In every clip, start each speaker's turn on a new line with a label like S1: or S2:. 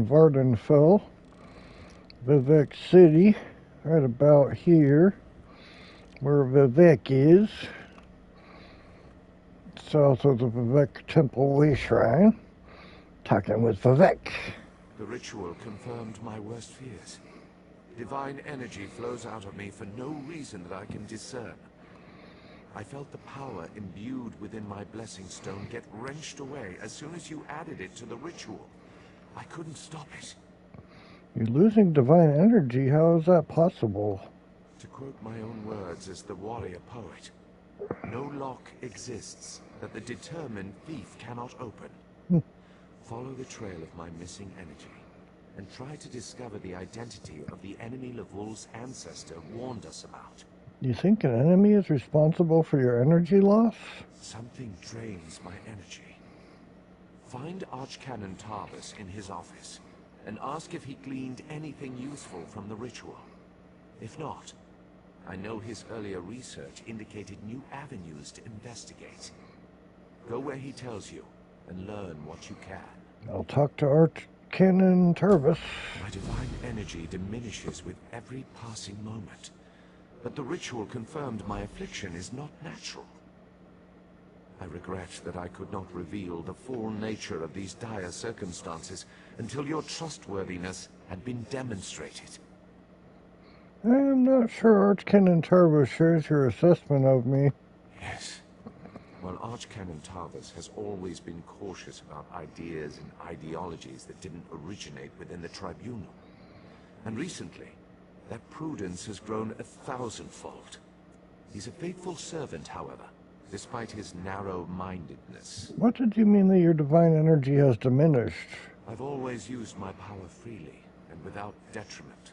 S1: in Vardenfell, Vivek City, right about here, where Vivek is, south of the Vivek Temple Way Shrine. Talking with Vivek.
S2: The ritual confirmed my worst fears. Divine energy flows out of me for no reason that I can discern. I felt the power imbued within my blessing stone get wrenched away as soon as you added it to the ritual. I couldn't stop it.
S1: You're losing divine energy? How is that possible?
S2: To quote my own words as the warrior poet, no lock exists that the determined thief cannot open. Follow the trail of my missing energy, and try to discover the identity of the enemy Lavul's ancestor warned us about.
S1: You think an enemy is responsible for your energy loss?
S2: Something drains my energy. Find Archcanon Tarvis in his office, and ask if he gleaned anything useful from the ritual. If not, I know his earlier research indicated new avenues to investigate. Go where he tells you, and learn what you can.
S1: I'll talk to Archcanon Tarvis.
S2: My divine energy diminishes with every passing moment, but the ritual confirmed my affliction is not natural. I regret that I could not reveal the full nature of these dire circumstances until your trustworthiness had been demonstrated.
S1: I'm not sure Archcanon Tarvis shares your assessment of me.
S2: Yes. Well, Archcanon Tarvis has always been cautious about ideas and ideologies that didn't originate within the tribunal. And recently, that prudence has grown 1,000-fold. He's a faithful servant, however, despite his narrow-mindedness.
S1: What did you mean that your divine energy has diminished?
S2: I've always used my power freely and without detriment.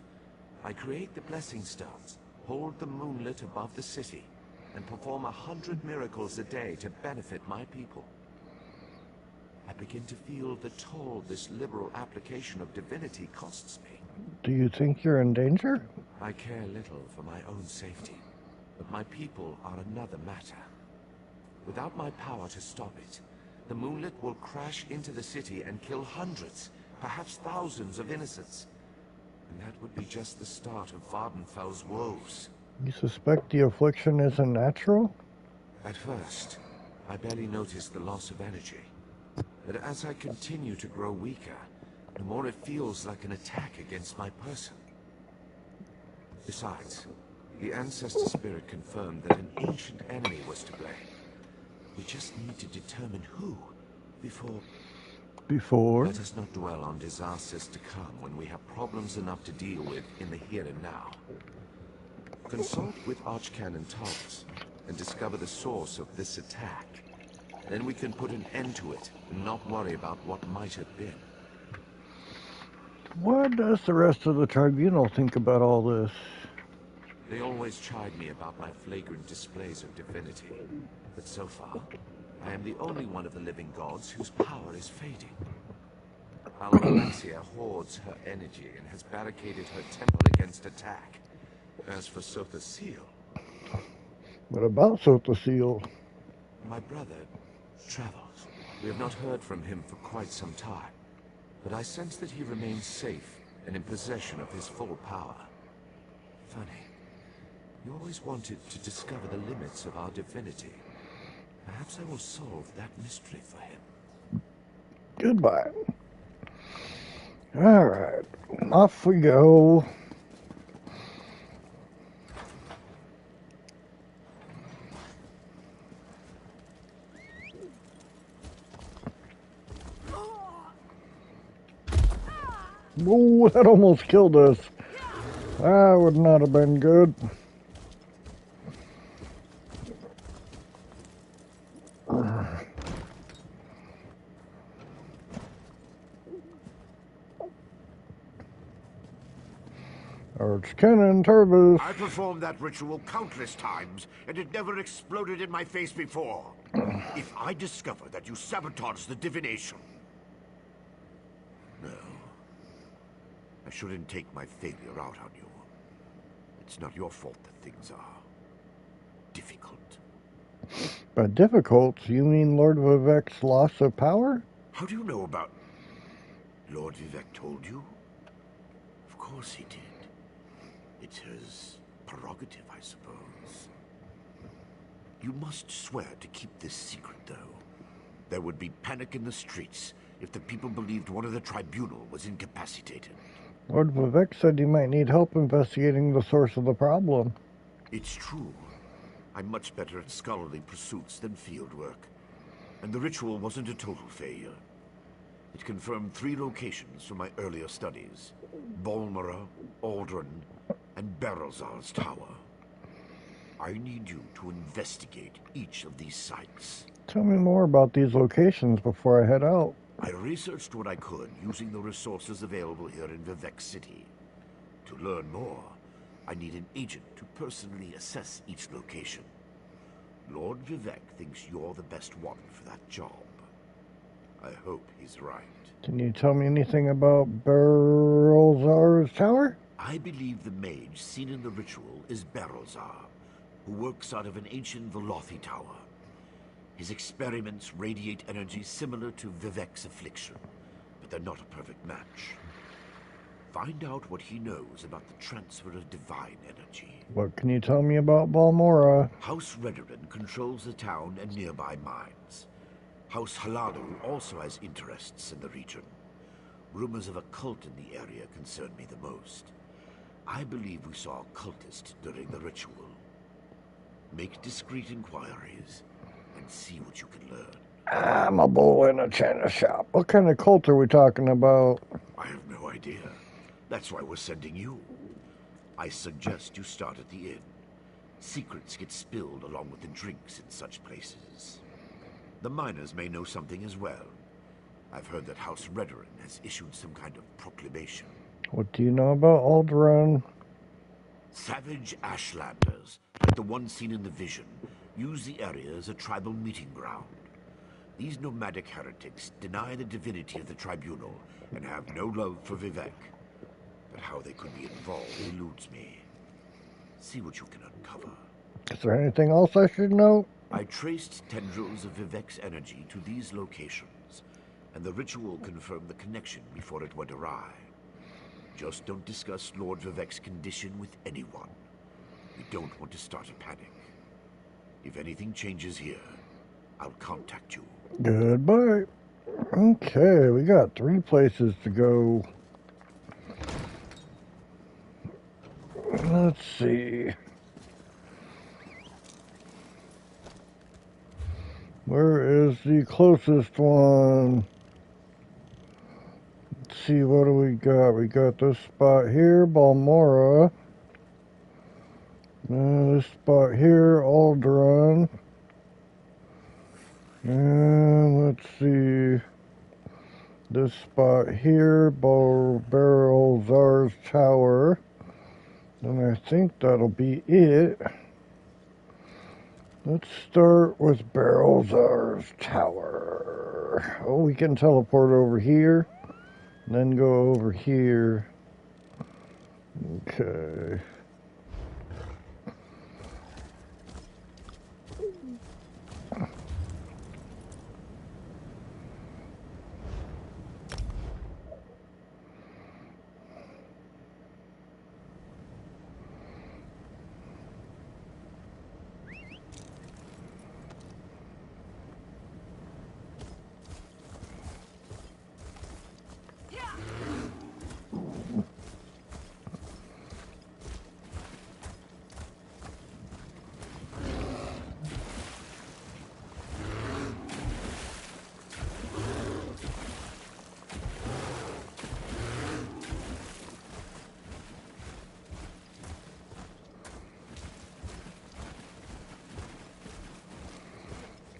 S2: I create the blessing stones, hold the moonlit above the city, and perform 100 miracles a day to benefit my people. I begin to feel the toll this liberal application of divinity costs me.
S1: Do you think you're in danger?
S2: I care little for my own safety, but my people are another matter. Without my power to stop it, the moonlit will crash into the city and kill hundreds, perhaps thousands of innocents. And that would be just the start of Vardenfell's woes.
S1: You suspect the affliction isn't natural?
S2: At first, I barely noticed the loss of energy. But as I continue to grow weaker, the more it feels like an attack against my person. Besides, the ancestor spirit confirmed that an ancient enemy was to blame. We just need to determine who before... Let us not dwell on disasters to come when we have problems enough to deal with in the here and now. Consult with Archcanon Tarvis and discover the source of this attack. Then we can put an end to it and not worry about what might have been.
S1: What does the rest of the tribunal think about all this?
S2: They always chide me about my flagrant displays of divinity. But so far, I am the only one of the living gods whose power is fading. Alexia hoards her energy and has barricaded her temple against attack. As for Sotha-Seal...
S1: What about Sotha-Seal?
S2: My brother travels. We have not heard from him for quite some time, but I sense that he remains safe and in possession of his full power. Funny. You always wanted to discover the limits of our divinity. Perhaps I will solve that mystery for him.
S1: Goodbye. Alright, off we go. Oh, that almost killed us. That would not have been good. Archcanon Tarvis.
S3: I performed that ritual countless times, and it never exploded in my face before. If I discover that you sabotage the divination... No. I shouldn't take my failure out on you. It's not your fault that things are... difficult.
S1: By difficult, you mean Lord Vivek's loss of power?
S3: How do you know about... Lord Vivek told you? Of course he did. It's his prerogative, I suppose. You must swear to keep this secret, though. There would be panic in the streets if the people believed one of the tribunal was incapacitated.
S1: Lord Vivek said you might need help investigating the source of the problem.
S3: It's true. I'm much better at scholarly pursuits than field work. And the ritual wasn't a total failure. It confirmed 3 locations from my earlier studies. Balmora, Aldrin, and Berelzar's tower. I need you to investigate each of these sites.
S1: Tell me more about these locations before I head out.
S3: I researched what I could using the resources available here in Vivek City. To learn more, I need an agent to personally assess each location. Lord Vivek thinks you're the best one for that job. I hope he's right.
S1: Can you tell me anything about Berelzar's tower?
S3: I believe the mage seen in the ritual is Berelzar, who works out of an ancient Velothi tower. His experiments radiate energy similar to Vivek's affliction, but they're not a perfect match. Find out what he knows about the transfer of divine energy.
S1: What can you tell me about Balmora?
S3: House Redoran controls the town and nearby mines. House Halalu also has interests in the region. Rumors of a cult in the area concern me the most. I believe we saw a cultist during the ritual. Make discreet inquiries and see what you can learn.
S1: I'm a bull in a china shop. What kind of cult are we talking about?
S3: I have no idea. That's why we're sending you. I suggest you start at the inn. Secrets get spilled along with the drinks in such places. The miners may know something as well. I've heard that House Redoran has issued some kind of proclamation.
S1: What do you know about Aldrin?
S3: Savage Ashlanders, like the one seen in the vision, use the area as a tribal meeting ground. These nomadic heretics deny the divinity of the tribunal and have no love for Vivek. But how they could be involved eludes me. See what you can uncover.
S1: Is there anything else I should know?
S3: I traced tendrils of Vivek's energy to these locations, and the ritual confirmed the connection before it went awry. Just don't discuss Lord Vivek's condition with anyone. We don't want to start a panic. If anything changes here, I'll contact you.
S1: Goodbye. Okay, we got 3 places to go. Let's see. Where is the closest one? Let's see, what do we got? We got this spot here, Balmora. This spot here, Aldrin. And let's see. This spot here, Berelzar's tower. And I think that'll be it. Let's start with Berelzar's tower. Oh, we can teleport over here, then go over here. Okay.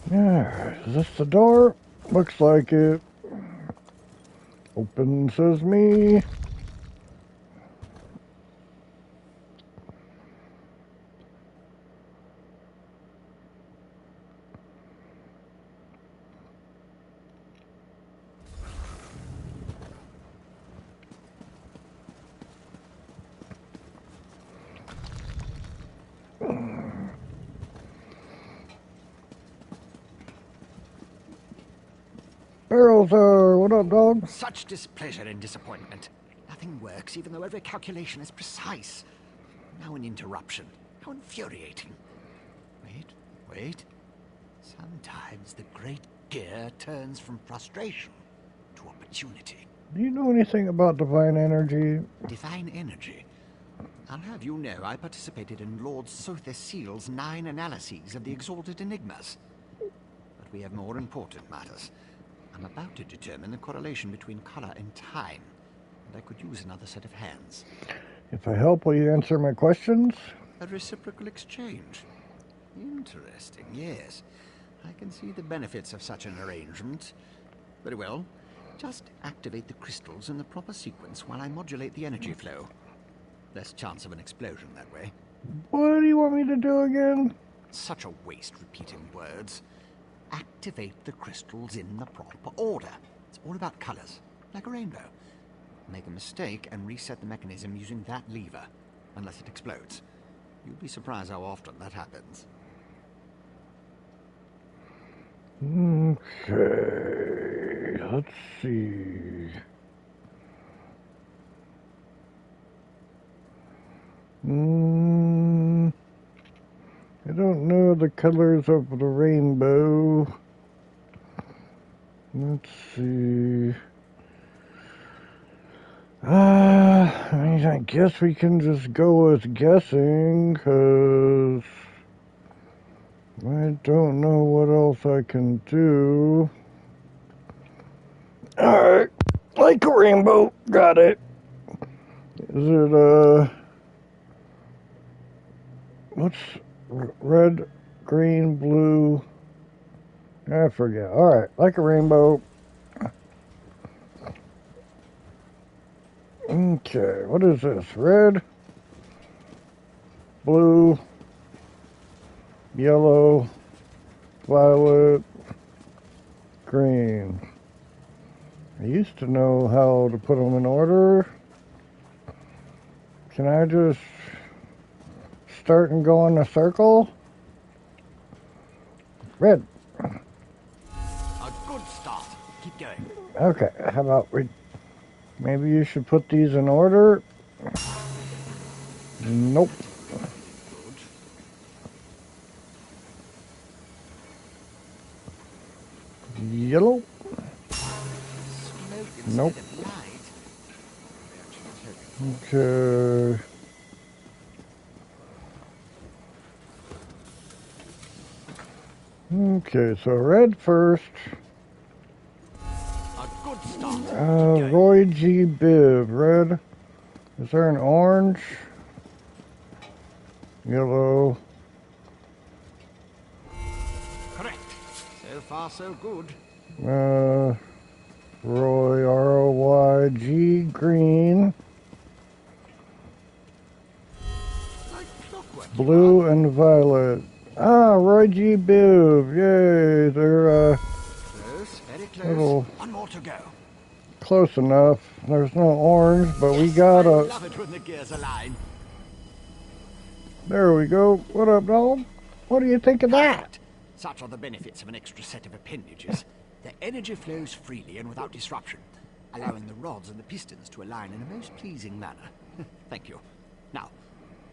S1: Alright, is this the door? Looks like it. Open sesame. Barrels are. What up, dog?
S4: Such displeasure and disappointment. Nothing works, even though every calculation is precise. Now an interruption. How infuriating. Wait. Sometimes the great gear turns from frustration to opportunity.
S1: Do you know anything about divine energy?
S4: Divine energy? I'll have you know I participated in Lord Sotherseal's 9 analyses of the exalted enigmas. But we have more important matters. I'm about to determine the correlation between color and time, and I could use another set of hands.
S1: If I help, will you answer my questions?
S4: A reciprocal exchange. Interesting, yes. I can see the benefits of such an arrangement. Very well. Just activate the crystals in the proper sequence while I modulate the energy flow. Less chance of an explosion that way.
S1: What do you want me to do again?
S4: Such a waste repeating words. Activate the crystals in the proper order. It's all about colors, like a rainbow. Make a mistake and reset the mechanism using that lever, unless it explodes. You'll be surprised how often that happens.
S1: Okay, let's see. I don't know the colors of the rainbow. Let's see. I guess we can just go with guessing, because I don't know what else I can do. Alright, like a rainbow, got it. Is it, what's red, green, blue? I forget. Alright, like a rainbow. Okay, what is this? Red, blue, yellow, violet, green. I used to know how to put them in order. Can I just start and go in a circle? Red.
S4: A good start. Keep going.
S1: Okay, how about maybe you should put these in order? Nope. Yellow? Nope. Okay. Okay, so red first.
S4: A good start.
S1: Roy G. Biv, red. Is there an orange? Yellow.
S4: Correct. So far, so good.
S1: Roy, R-O-Y-G, green.
S4: Like clockwork.
S1: Blue and violet. Roy G. Biv, yay, they're,
S4: Close, very close.
S1: little
S4: One more to go.
S1: close enough. There's no orange, but we got
S4: I
S1: a...
S4: love it when the gears align.
S1: There we go. What up, dog? What do you think of that?
S4: Such are the benefits of an extra set of appendages. The energy flows freely and without disruption, allowing the rods and the pistons to align in a most pleasing manner. Thank you. Now,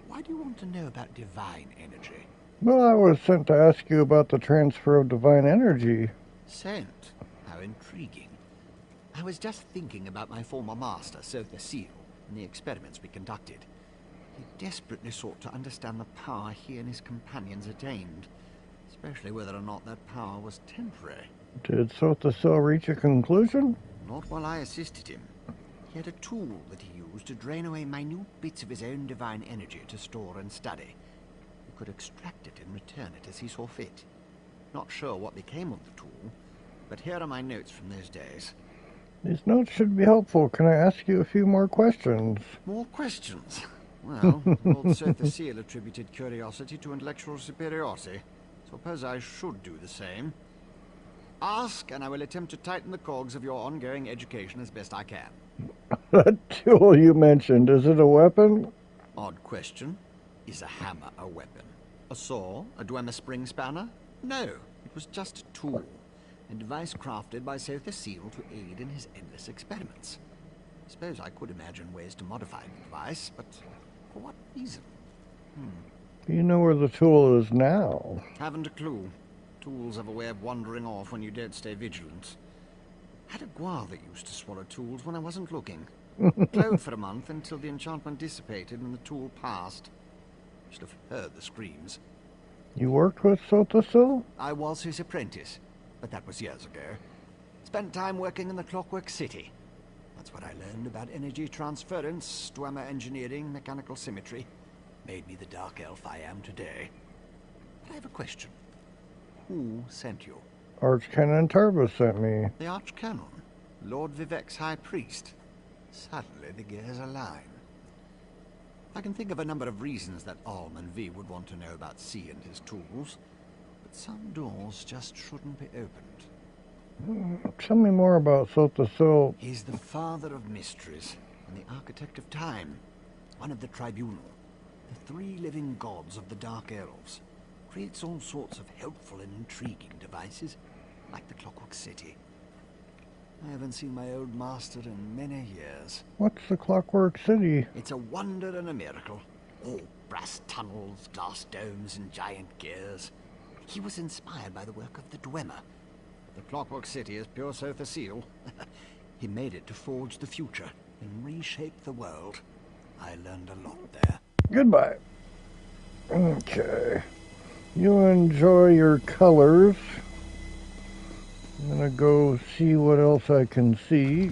S4: why do you want to know about divine energy?
S1: Well, I was sent to ask you about the transfer of divine energy.
S4: Sent? How intriguing. I was just thinking about my former master, Sotherseal, and the experiments we conducted. He desperately sought to understand the power he and his companions attained, especially whether or not that power was temporary.
S1: Did Sotherseal reach a conclusion?
S4: Not while I assisted him. He had a tool that he used to drain away minute bits of his own divine energy to store and study. He could extract it and return it as he saw fit. Not sure what became of the tool, but here are my notes from those days.
S1: These notes should be helpful. Can I ask you a few more questions?
S4: More questions? Well, Lord Sotherseal attributed curiosity to intellectual superiority. Suppose I should do the same. Ask, and I will attempt to tighten the cogs of your ongoing education as best I can.
S1: That tool you mentioned, is it a weapon?
S4: Odd question. Is a hammer a weapon? A saw? A Dwemer spring spanner? No, it was just a tool. a device crafted by Sotha Seal to aid in his endless experiments. I suppose I could imagine ways to modify the device, but for what reason?
S1: You know where the tool is now.
S4: Haven't a clue. Tools have a way of wandering off when you don't stay vigilant. Had a guar that used to swallow tools when I wasn't looking. Glowed for a month until the enchantment dissipated and the tool passed. Should have heard the screams.
S1: You worked with Sotasil?
S4: I was his apprentice, but that was years ago. Spent time working in the Clockwork City. That's what I learned about energy transference, Dwemer engineering, mechanical symmetry. Made me the dark elf I am today. But I have a question. Who sent you?
S1: Archcanon Tarbus sent me.
S4: The Archcanon? Lord Vivek's High Priest? Suddenly the gears align. I can think of a number of reasons that Alm and V would want to know about C and his tools, but some doors just shouldn't be opened.
S1: Tell me more about Sotasil.
S4: He's the father of mysteries and the architect of time, one of the Tribunal, the three living gods of the Dark Elves. Creates all sorts of helpful and intriguing devices, like the Clockwork City. I haven't seen my old master in many years.
S1: What's the Clockwork City?
S4: It's a wonder and a miracle. All brass tunnels, glass domes, and giant gears. He was inspired by the work of the Dwemer. The Clockwork City is pure Sotha Seal. He made it to forge the future and reshape the world. I learned a lot there.
S1: Goodbye. Okay. You enjoy your colors. I'm gonna go see what else I can see.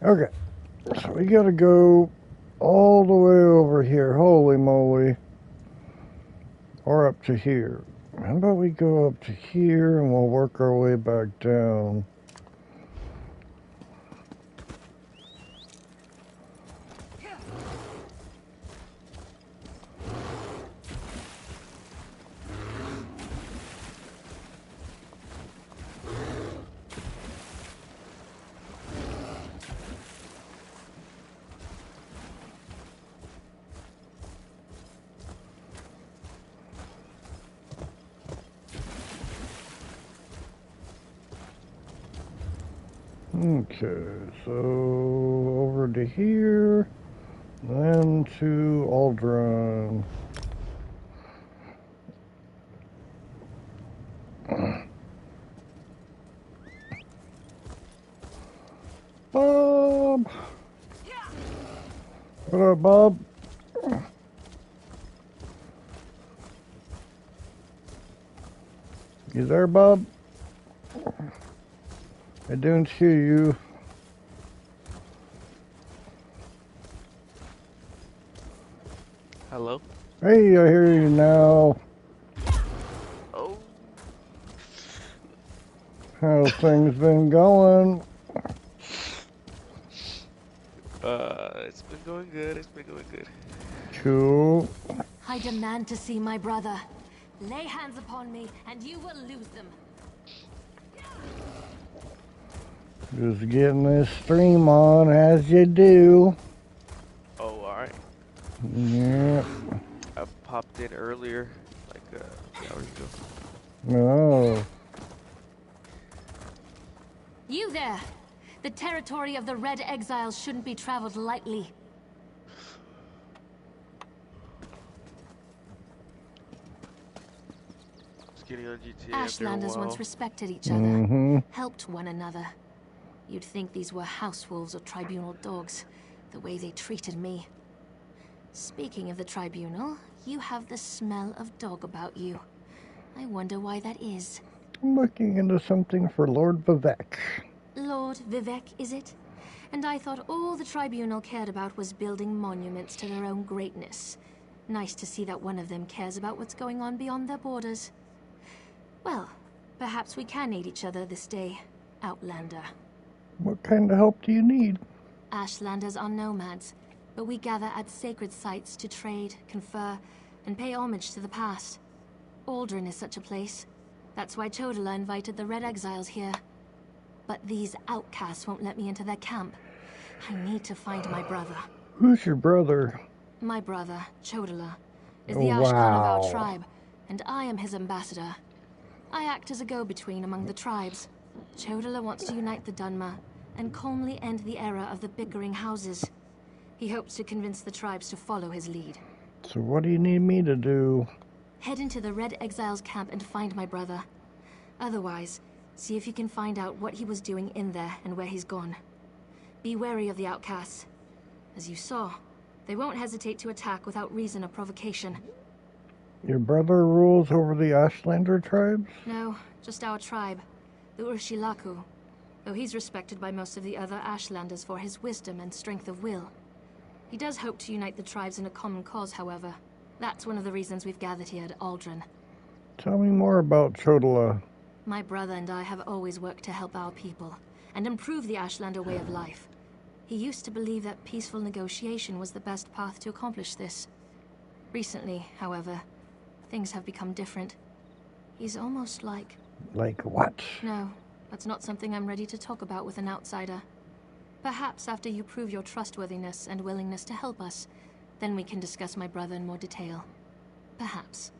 S1: Okay, so we gotta go all the way over here, holy moly, or up to here. How about we go up to here and we'll work our way back down. Okay, so over to here, then to Aldrin. Bob! What up, Bob? You there, Bob? I don't hear you.
S5: Hello?
S1: Hey, I hear you now.
S5: Oh.
S1: How's things been going?
S5: It's been going good. It's been going good.
S1: Cool.
S6: I demand to see my brother. Lay hands upon me, and you will lose them.
S1: Just getting this stream on as you do.
S5: Oh, alright.
S1: Yeah.
S5: I popped in earlier, like 2 hours ago.
S1: No.
S6: You there! The territory of the Red Exiles shouldn't be traveled lightly.
S5: Just getting on GTA after a
S6: Ashlanders
S5: while.
S6: once respected each other, helped one another. You'd think these were house wolves or tribunal dogs, the way they treated me. Speaking of the tribunal, you have the smell of dog about you. I wonder why that is.
S1: I'm looking into something for Lord Vivek.
S6: Lord Vivek, is it? And I thought all the tribunal cared about was building monuments to their own greatness. Nice to see that one of them cares about what's going on beyond their borders. Well, perhaps we can aid each other this day. outlander.
S1: What kind of help do you need?
S6: Ashlanders are nomads, but we gather at sacred sites to trade, confer, and pay homage to the past. Aldrin is such a place. That's why Chodala invited the Red Exiles here. But these outcasts won't let me into their camp. I need to find my brother.
S1: Who's your brother?
S6: My brother, Chodala, is
S1: Oh,
S6: the Ashkan of
S1: wow.
S6: our tribe, and I am his ambassador. I act as a go-between among the tribes. Chodala wants to unite the Dunmer and calmly end the era of the bickering houses. He hopes to convince the tribes to follow his lead.
S1: So what do you need me to do?
S6: Head into the Red Exiles camp and find my brother. Otherwise, see if you can find out what he was doing in there and where he's gone. Be wary of the outcasts. As you saw, they won't hesitate to attack without reason or provocation.
S1: Your brother rules over the Ashlander tribes?
S6: No, just our tribe, the Urshilaku, though he's respected by most of the other Ashlanders for his wisdom and strength of will. He does hope to unite the tribes in a common cause, however. That's one of the reasons we've gathered here at Aldrin.
S1: Tell me more about Chodala.
S6: My brother and I have always worked to help our people and improve the Ashlander way of life. He used to believe that peaceful negotiation was the best path to accomplish this. Recently, however, things have become different. He's almost like...
S1: Like what?
S6: No, that's not something I'm ready to talk about with an outsider. Perhaps after you prove your trustworthiness and willingness to help us, then we can discuss my brother in more detail. Perhaps.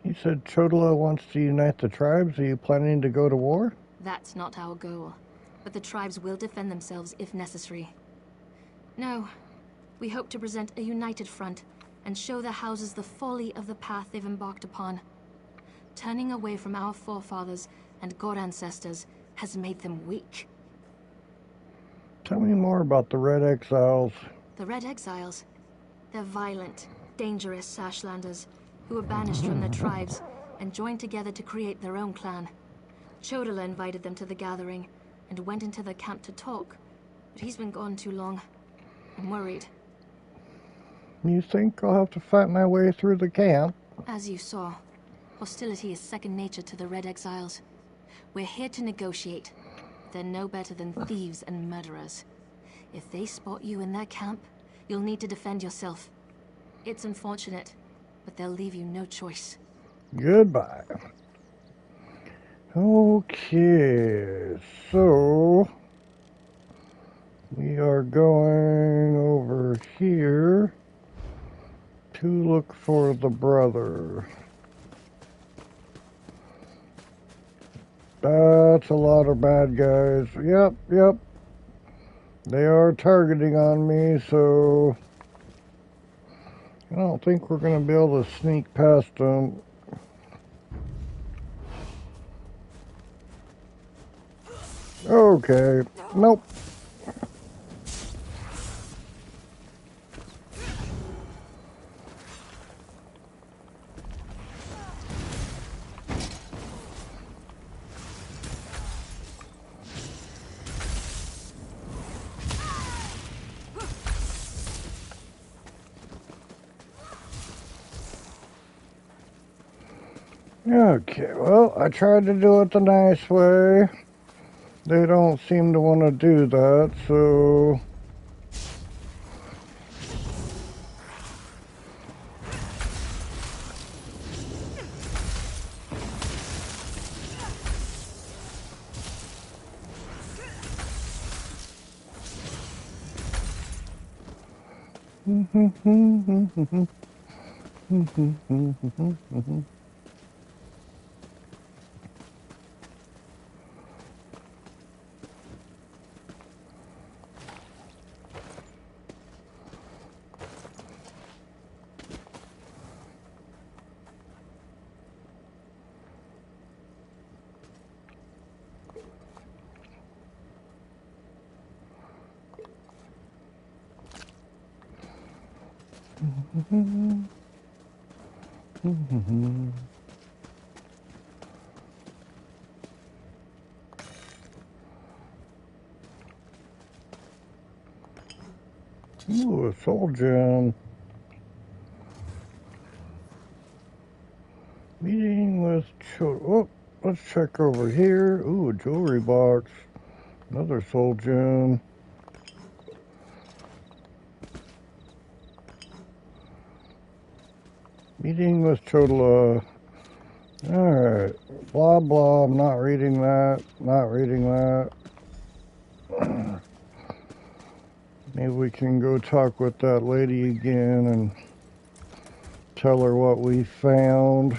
S1: You said Chodala wants to unite the tribes. Are you planning to go to war?
S6: That's not our goal, but the tribes will defend themselves if necessary. No, we hope to present a united front and show the houses the folly of the path they've embarked upon. Turning away from our forefathers and god ancestors has made them weak.
S1: Tell me more about the Red Exiles.
S6: The Red Exiles? They're violent, dangerous Ashlanders who were banished from their tribes and joined together to create their own clan. Chodala invited them to the gathering and went into their camp to talk, but he's been gone too long. I'm worried.
S1: You think I'll have to fight my way through the camp?
S6: As you saw, hostility is second nature to the Red Exiles. We're here to negotiate. They're no better than thieves and murderers. If they spot you in their camp, you'll need to defend yourself. It's unfortunate, but they'll leave you no choice.
S1: Goodbye. Okay, so we are going over here to look for the brother. That's a lot of bad guys. Yep. They are targeting on me, so I don't think we're going to be able to sneak past them. Okay, nope. Okay, well, I tried to do it the nice way. They don't seem to want to do that, so... Ooh, a soul gem. Meeting with children. Oh, let's check over here. Ooh, a jewelry box. Another soul gem. Meeting with Chodola. Alright. Blah blah. I'm not reading that. Not reading that. Maybe we can go talk with that lady again and tell her what we found.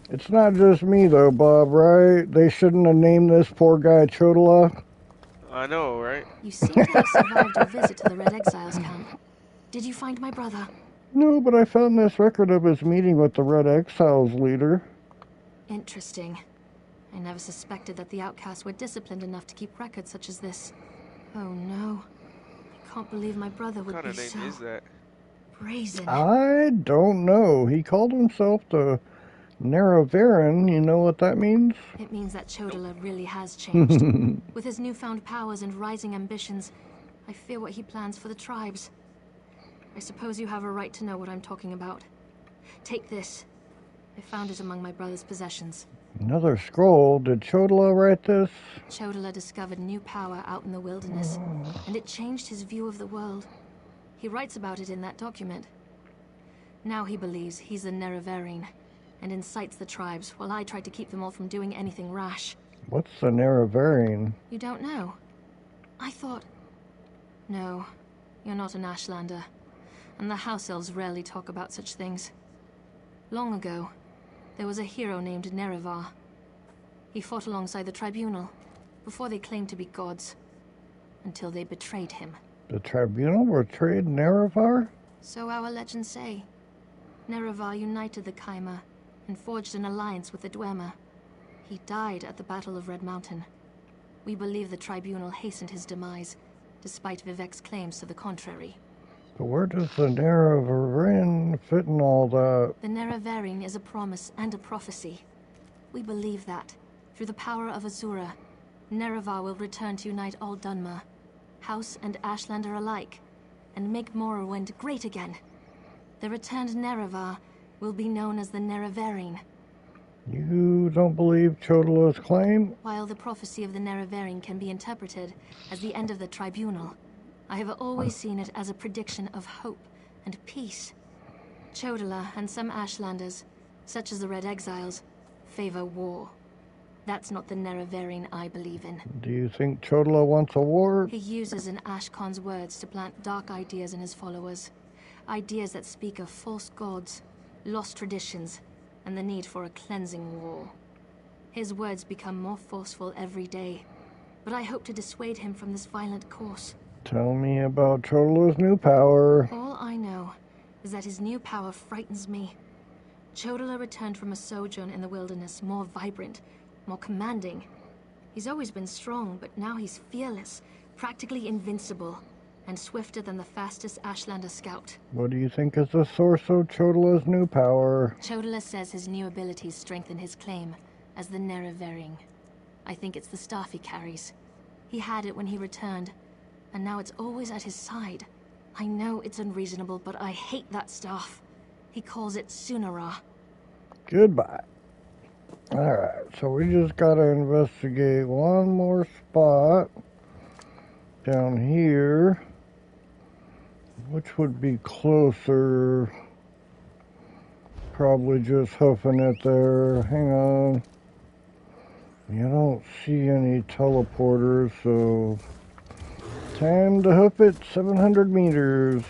S1: It's not just me though, Bob, right? They shouldn't have named this poor guy Chodola.
S5: I know, right?
S6: You seem to have survived your visit to the Red Exiles camp. Did you find my brother?
S1: No, but I found this record of his meeting with the Red Exiles leader.
S6: Interesting. I never suspected that the outcasts were disciplined enough to keep records such as this. Oh no. I can't believe my brother would
S5: What kind
S6: be
S5: of name is that?
S6: brazen.
S1: I don't know. He called himself the Naravaran. You know what that means?
S6: It means that Chodola really has changed. With his newfound powers and rising ambitions, I fear what he plans for the tribes. I suppose you have a right to know what I'm talking about. Take this. I found it among my brother's possessions.
S1: Another scroll. Did Chodola write this?
S6: Chodola discovered new power out in the wilderness, and it changed his view of the world. He writes about it in that document. Now he believes he's the Naravaran, and incites the tribes, while I try to keep them all from doing anything rash.
S1: What's the Naravaran?
S6: You don't know? I thought... No, you're not an Ashlander, and the House Elves rarely talk about such things. Long ago, there was a hero named Nerevar. He fought alongside the Tribunal, before they claimed to be gods, until they betrayed him.
S1: The Tribunal betrayed Nerevar?
S6: So our legends say. Nerevar united the Kaima, and forged an alliance with the Dwemer. He died at the Battle of Red Mountain. We believe the Tribunal hastened his demise, despite Vivek's claims to the contrary.
S1: But where does the Naravaran fit in all that?
S6: The Naravaran is a promise and a prophecy. We believe that, through the power of Azura, Nerevar will return to unite all Dunmer, House and Ashlander alike, and make Morrowind great again. The returned Nerevar will be known as the Naravaran.
S1: You don't believe Chodola's claim?
S6: While the prophecy of the Naravaran can be interpreted as the end of the Tribunal, I have always seen it as a prediction of hope and peace. Chodola and some Ashlanders, such as the Red Exiles, favor war. That's not the Naravaran I believe in.
S1: Do you think Chodola wants a war?
S6: He uses an Ashkon's words to plant dark ideas in his followers. Ideas that speak of false gods, lost traditions, and the need for a cleansing war. His words become more forceful every day, but I hope to dissuade him from this violent course.
S1: Tell me about Chodola's new power.
S6: All I know is that his new power frightens me. Chodola returned from a sojourn in the wilderness more vibrant, more commanding. He's always been strong, but now he's fearless, practically invincible, and swifter than the fastest Ashlander scout.
S1: What do you think is the source of Chodola's new power?
S6: Chodola says his new abilities strengthen his claim as the Naravaran. I think it's the staff he carries. He had it when he returned, and now it's always at his side. I know it's unreasonable, but I hate that staff. He calls it Sunara.
S1: Goodbye. Alright, so we just gotta investigate one more spot down here, which would be closer. Probably just hoofing it there. Hang on. You don't see any teleporters, so time to hoof it. 700 meters.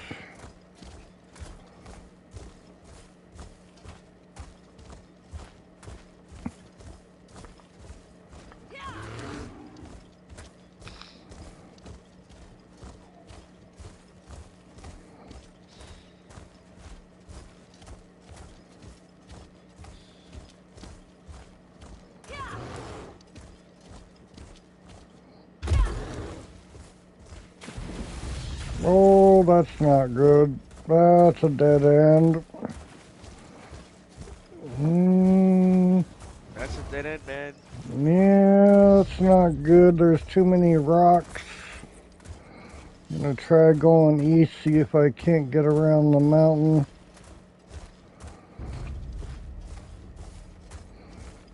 S1: Oh, that's not good. That's a dead end.
S5: That's a dead end, man.
S1: Yeah, that's not good. There's too many rocks. I'm gonna try going east, see if I can't get around the mountain.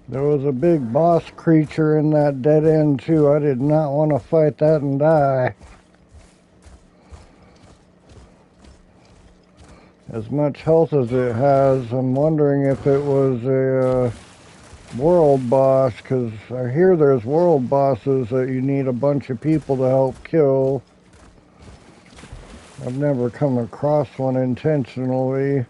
S1: There was a big boss creature in that dead end too. I did not want to fight that and die. As much health as it has, I'm wondering if it was a world boss, because I hear there's world bosses that you need a bunch of people to help kill. I've never come across one intentionally.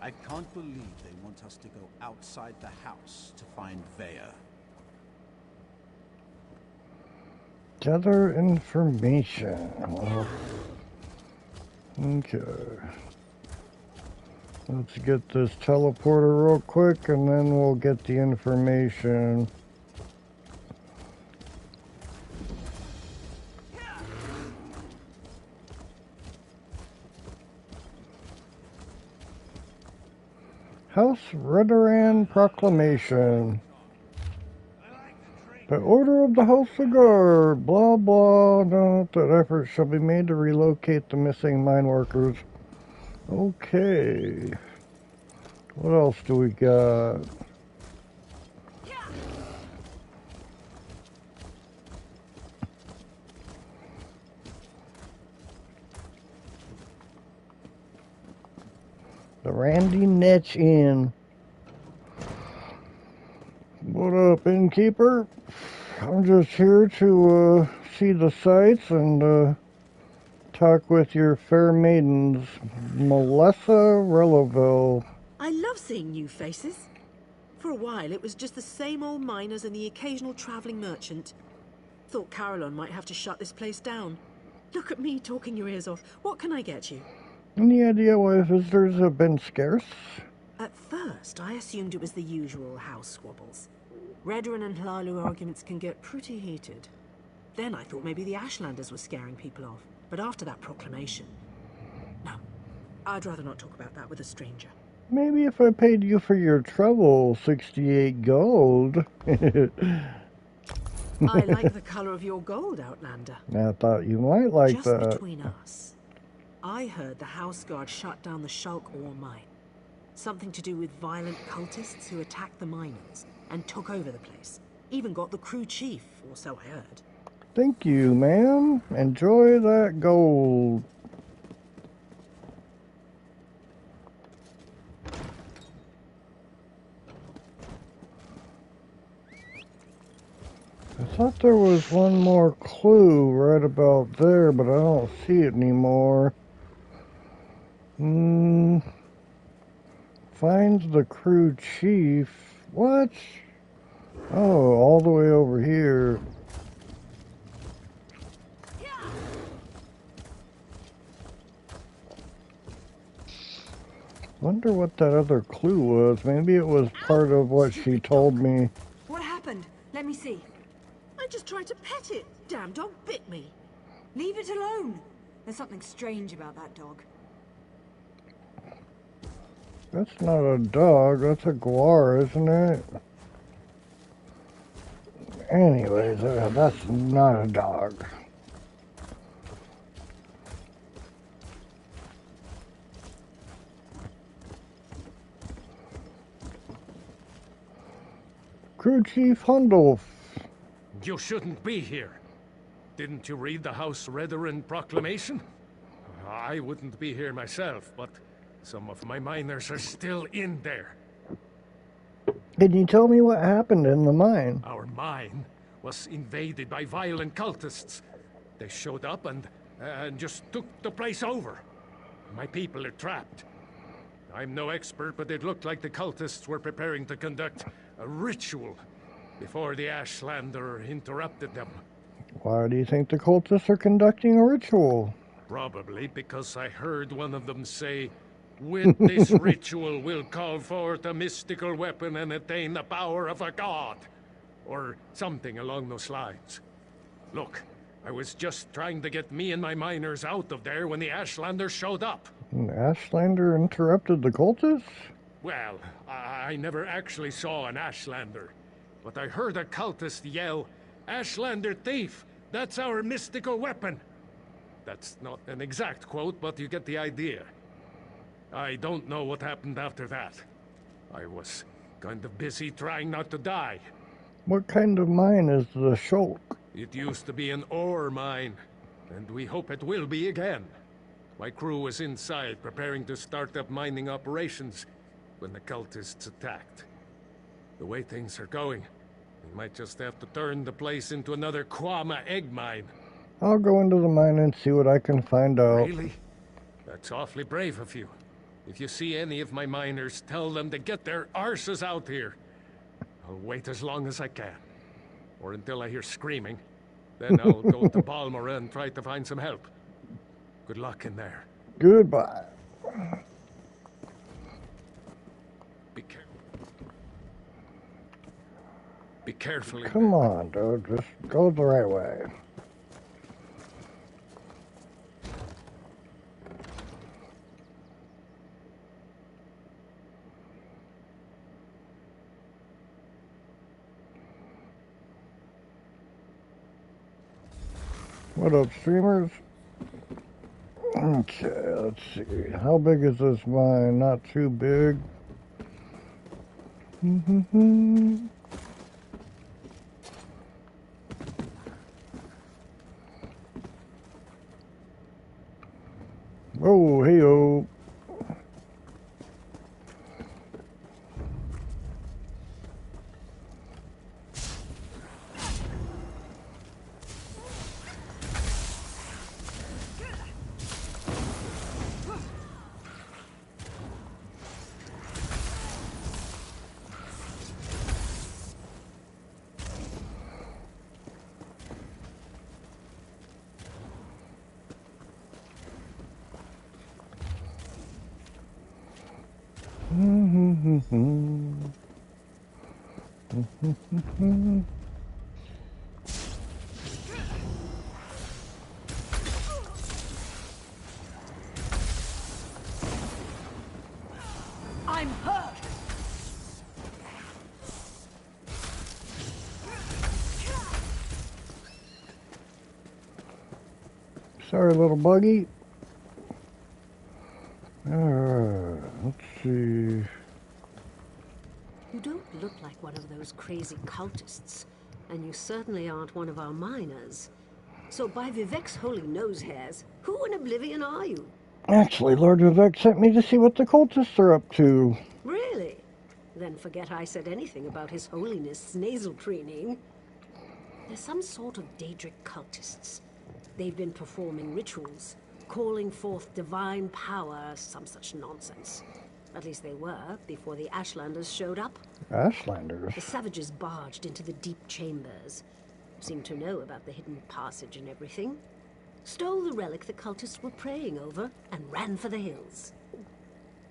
S7: I can't believe they want us to go outside the house to find Vaya.
S1: Gather information. Okay. Let's get this teleporter real quick and then we'll get the information. House Redoran Proclamation. By order of the House of Guard, blah blah, note that efforts shall be made to relocate the missing mine workers. Okay. What else do we got? The Randy Netch Inn. What up, innkeeper? I'm just here to see the sights and talk with your fair maidens, Melissa Releville.
S8: I love seeing new faces. For a while, it was just the same old miners and the occasional traveling merchant. Thought Caroline might have to shut this place down. Look at me talking your ears off. What can I get you?
S1: Any idea why visitors have been scarce?
S8: At first, I assumed it was the usual house squabbles. Redoran and Hlalu arguments can get pretty heated. Then I thought maybe the Ashlanders were scaring people off. But after that proclamation... No, I'd rather not talk about that with a stranger.
S1: Maybe if I paid you for your trouble, 68 gold.
S8: I like the color of your gold, Outlander.
S1: I thought you might like
S8: Just
S1: that.
S8: between us, I heard the House Guard shut down the Shulk ore mine. Something to do with violent cultists who attacked the miners and took over the place. Even got the crew chief, or so I heard.
S1: Thank you, ma'am. Enjoy that gold. I thought there was one more clue right about there, but I don't see it anymore. Finds the crew chief. What? Oh, all the way over here. Wonder what that other clue was. Maybe it was part of what she told me.
S9: What happened? Let me see.
S8: I just tried to pet it. Damn dog bit me.
S9: Leave it alone. There's something strange about that dog.
S1: That's not a dog, that's a guar, isn't it? Anyways, that's not a dog. Crew Chief Hundolf.
S10: You shouldn't be here. Didn't you read the House Redoran Proclamation? I wouldn't be here myself, but some of my miners are still in there.
S1: Can you tell me what happened in the mine?
S10: Our mine was invaded by violent cultists. They showed up and just took the place over. My people are trapped. I'm no expert, but it looked like the cultists were preparing to conduct a ritual before the Ashlander interrupted them.
S1: Why do you think the cultists are conducting a ritual?
S10: Probably because I heard one of them say, "With this ritual we'll call forth a mystical weapon and attain the power of a god." Or something along those lines. Look, I was just trying to get me and my miners out of there when the Ashlander showed up.
S1: And Ashlander interrupted the cultists?
S10: Well, I never actually saw an Ashlander, but I heard a cultist yell, "Ashlander thief! That's our mystical weapon!" That's not an exact quote, but you get the idea. I don't know what happened after that. I was kind of busy trying not to die.
S1: What kind of mine is the Shulk?
S10: It used to be an ore mine, and we hope it will be again. My crew was inside preparing to start up mining operations when the cultists attacked. The way things are going, we might just have to turn the place into another Kwama egg mine.
S1: I'll go into the mine and see what I can find out.
S10: Really? That's awfully brave of you. If you see any of my miners, tell them to get their arses out here. I'll wait as long as I can. Or until I hear screaming. Then I'll go to Balmora and try to find some help. Good luck in there.
S1: Goodbye.
S10: Be careful.
S1: Come on, dude. Just go the right way. What up, streamers? Okay, let's see. How big is this mine? Not too big. Oh, hey-oh.
S9: I'm hurt.
S1: Sorry, little buggy. Let's see.
S11: You don't look like one of those crazy cultists, and you certainly aren't one of our miners. So by Vivek's holy nose hairs, who in oblivion are you?
S1: Actually, Lord Vivek sent me to see what the cultists are up to.
S11: Really? Then forget I said anything about His Holiness' nasal training. They're some sort of Daedric cultists. They've been performing rituals, calling forth divine power, some such nonsense. At least they were, before the Ashlanders showed up.
S1: Ashlanders?
S11: The savages barged into the deep chambers. Seemed to know about the hidden passage and everything. Stole the relic the cultists were praying over, and ran for the hills.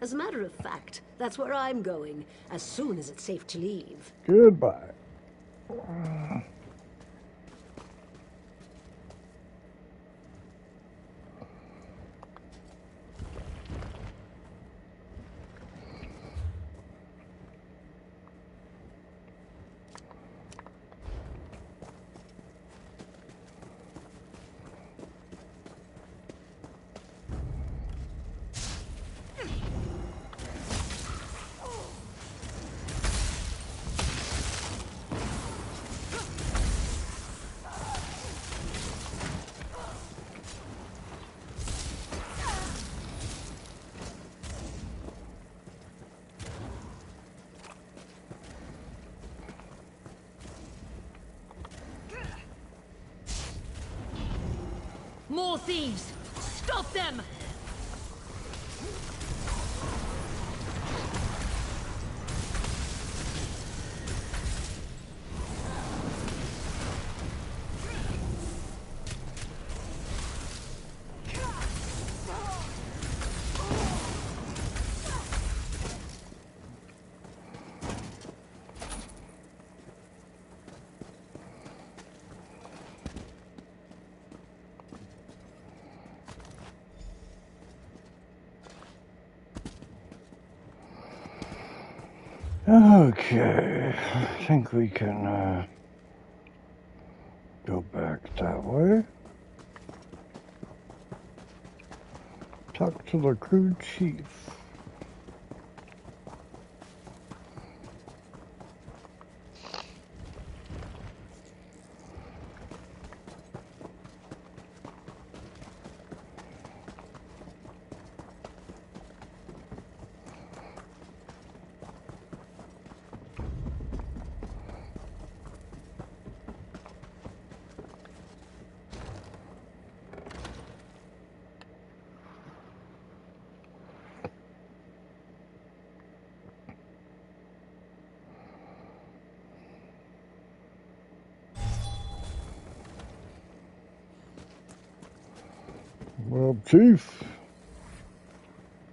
S11: As a matter of fact, that's where I'm going, as soon as it's safe to leave.
S1: Goodbye.
S9: More thieves! Stop them!
S1: Okay, I think we can go back that way. Talk to the crew chief. Well, Chief.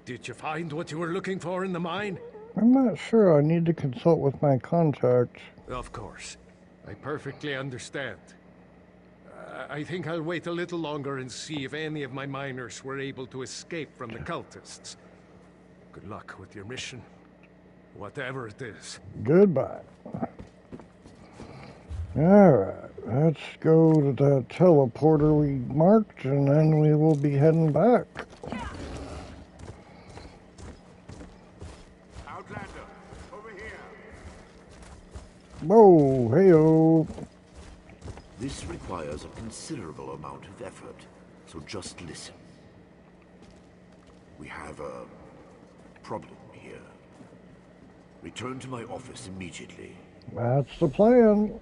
S10: Did you find what you were looking for in the mine?
S1: I'm not sure. I need to consult with my contacts.
S10: Of course. I perfectly understand. I think I'll wait a little longer and see if any of my miners were able to escape from the cultists. Good luck with your mission. Whatever it is.
S1: Goodbye. Alright, let's go to that teleporter we marked, and then we will be heading back.
S3: Outlander, over here.
S1: Whoa, hey-o.
S3: This requires a considerable amount of effort, so just listen. We have a problem here. Return to my office immediately.
S1: That's the plan.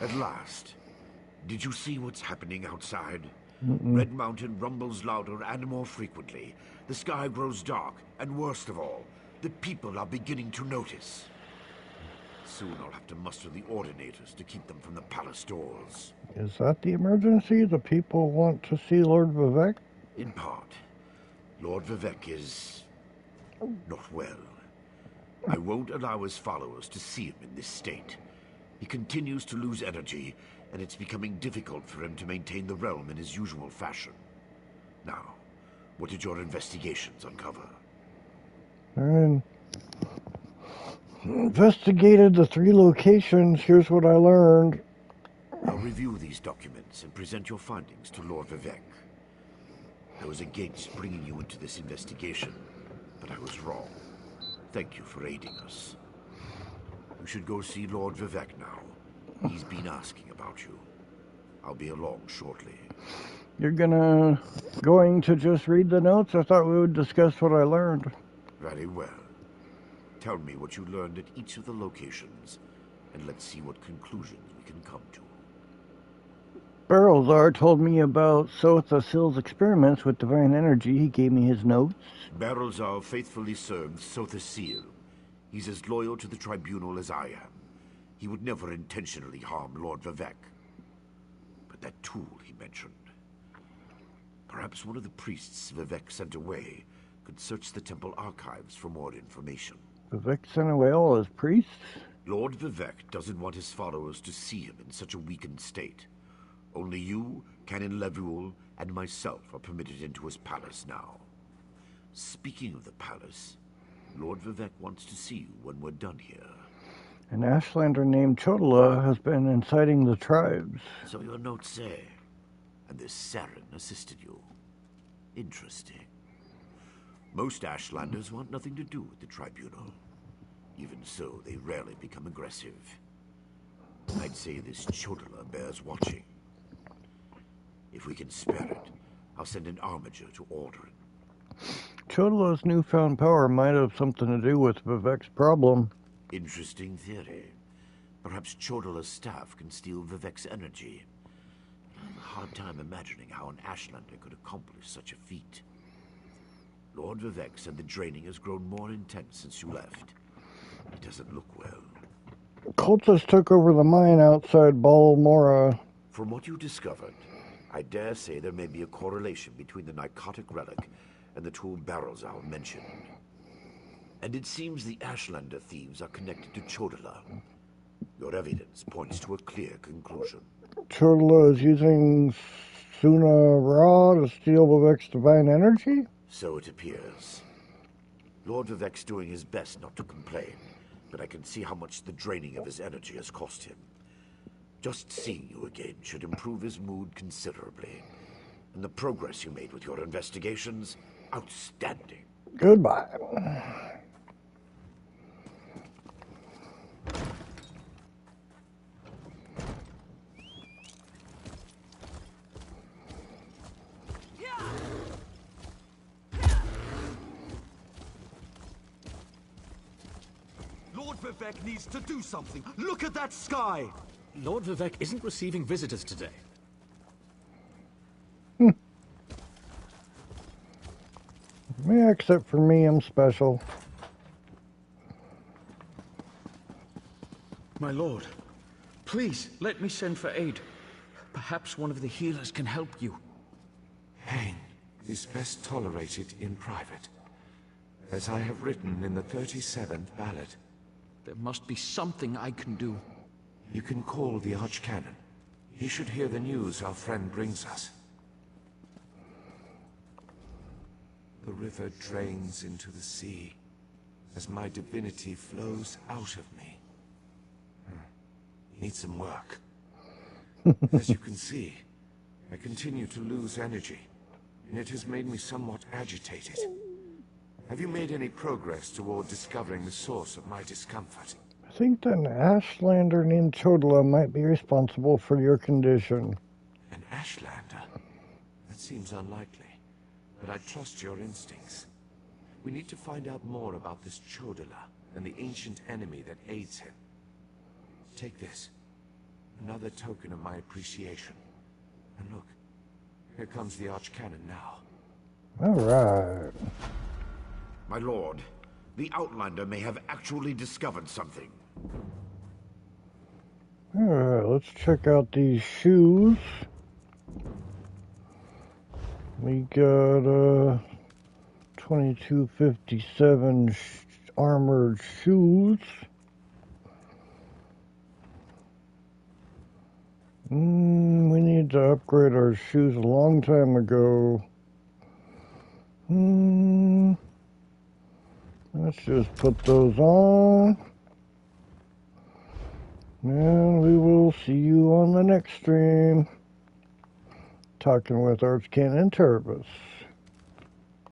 S3: At last. Did you see what's happening outside? Red Mountain rumbles louder and more frequently. The sky grows dark, and worst of all, the people are beginning to notice. Soon I'll have to muster the Ordinators to keep them from the palace doors.
S1: Is that the emergency? The people want to see Lord Vivek?
S3: In part. Lord Vivek is not well. I won't allow his followers to see him in this state. He continues to lose energy, and it's becoming difficult for him to maintain the realm in his usual fashion. Now, what did your investigations uncover?
S1: I investigated the 3 locations. Here's what I learned.
S3: I'll review these documents and present your findings to Lord Vivek. I was against bringing you into this investigation, but I was wrong. Thank you for aiding us. You should go see Lord Vivek now. He's been asking about you. I'll be along shortly.
S1: You're going to just read the notes? I thought we would discuss what I learned.
S3: Very well. Tell me what you learned at each of the locations, and let's see what conclusions we can come to.
S1: Barrelzar told me about Sotha Sil's experiments with divine energy. He gave me his notes.
S3: Barrelzar faithfully served Sotha Sil. He's as loyal to the tribunal as I am. He would never intentionally harm Lord Vivek. But that tool he mentioned... Perhaps one of the priests Vivek sent away could search the temple archives for more information.
S1: Vivek sent away all his priests?
S3: Lord Vivek doesn't want his followers to see him in such a weakened state. Only you, Canon Levuel, and myself are permitted into his palace now. Speaking of the palace, Lord Vivek wants to see you when we're done here.
S1: An Ashlander named Chodola has been inciting the tribes.
S3: So your notes say. And this Saren assisted you. Interesting. Most Ashlanders want nothing to do with the tribunal. Even so, they rarely become aggressive. I'd say this Chodola bears watching. If we can spare it, I'll send an armiger to Aldrin.
S1: Chodola's newfound power might have something to do with Vivek's problem.
S3: Interesting theory. Perhaps Chodola's staff can steal Vivek's energy. I have a hard time imagining how an Ashlander could accomplish such a feat. Lord Vivek said the draining has grown more intense since you left. It doesn't look well.
S1: Cultists took over the mine outside Balmora.
S3: From what you discovered, I dare say there may be a correlation between the narcotic relic and the two barrels I mentioned. And it seems the Ashlander thieves are connected to Chodola. Your evidence points to a clear conclusion.
S1: Chodola is using Suna Ra to steal Vivek's divine energy?
S3: So it appears. Lord Vivek's doing his best not to complain, but I can see how much the draining of his energy has cost him. Just seeing you again should improve his mood considerably. And the progress you made with your investigations, outstanding.
S1: Goodbye.
S12: Lord Vivek needs to do something. Look at that sky! Lord Vivek isn't receiving visitors today.
S1: Yeah, except for me, I'm special.
S12: My lord, please let me send for aid. Perhaps one of the healers can help you.
S2: Pain is best tolerated in private, as I have written in the 37th ballad.
S12: There must be something I can do.
S2: You can call the Archcanon. He should hear the news our friend brings us. The river drains into the sea, as my divinity flows out of me. Need some work. As you can see, I continue to lose energy, and it has made me somewhat agitated. Have you made any progress toward discovering the source of my discomfort?
S1: I think that an Ashlander named Chodola might be responsible for your condition.
S2: An Ashlander? That seems unlikely, but I trust your instincts. We need to find out more about this Chodola and the ancient enemy that aids him. Take this. Another token of my appreciation. And look, here comes the Archcanon now.
S1: All right.
S3: My lord, the Outlander may have actually discovered something.
S1: All right, let's check out these shoes. We got 2257 armored shoes. We need to upgrade our shoes a long time ago. Let's just put those on. And we will see you on the next stream. Talking with Archcanon Turbis.